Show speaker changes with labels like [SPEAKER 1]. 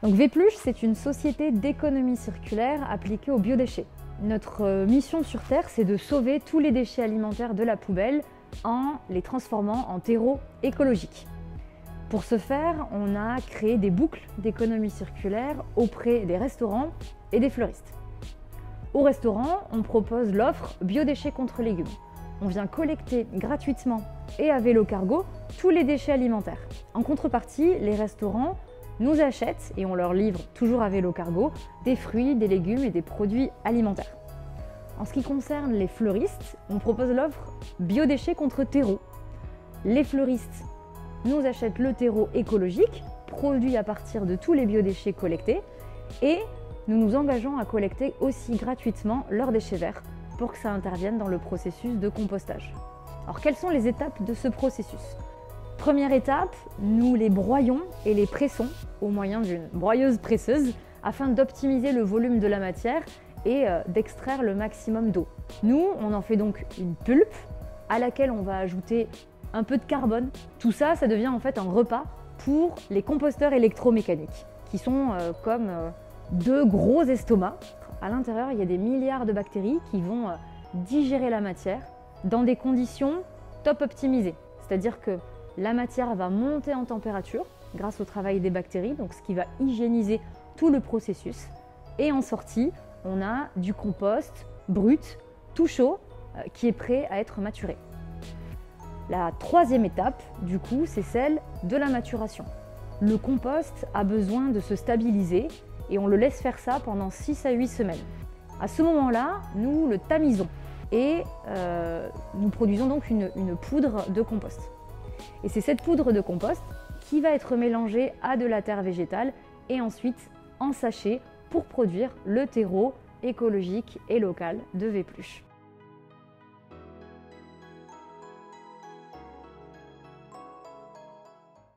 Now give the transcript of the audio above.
[SPEAKER 1] Donc Vépluche, c'est une société d'économie circulaire appliquée aux biodéchets. Notre mission sur Terre, c'est de sauver tous les déchets alimentaires de la poubelle en les transformant en terreau écologique. Pour ce faire, on a créé des boucles d'économie circulaire auprès des restaurants et des fleuristes. Au restaurant, on propose l'offre biodéchets contre légumes. On vient collecter gratuitement et à vélo cargo tous les déchets alimentaires. En contrepartie, les restaurants nous achètent, et on leur livre toujours à vélo cargo, des fruits, des légumes et des produits alimentaires. En ce qui concerne les fleuristes, on propose l'offre biodéchets contre terreau. Les fleuristes nous achètent le terreau écologique, produit à partir de tous les biodéchets collectés, et nous nous engageons à collecter aussi gratuitement leurs déchets verts pour que ça intervienne dans le processus de compostage. Alors quelles sont les étapes de ce processus ? Première étape, nous les broyons et les pressons au moyen d'une broyeuse presseuse afin d'optimiser le volume de la matière et d'extraire le maximum d'eau. Nous, on en fait donc une pulpe à laquelle on va ajouter un peu de carbone. Tout ça, ça devient en fait un repas pour les composteurs électromécaniques qui sont comme deux gros estomacs. À l'intérieur, il y a des milliards de bactéries qui vont digérer la matière dans des conditions top optimisées. C'est-à-dire que la matière va monter en température grâce au travail des bactéries, donc ce qui va hygiéniser tout le processus. Et en sortie, on a du compost brut, tout chaud, qui est prêt à être maturé. La troisième étape, du coup, c'est celle de la maturation. Le compost a besoin de se stabiliser et on le laisse faire ça pendant 6 à 8 semaines. À ce moment-là, nous le tamisons et nous produisons donc une poudre de compost. Et c'est cette poudre de compost qui va être mélangée à de la terre végétale et ensuite en sachet pour produire le terreau écologique et local de Vépluche.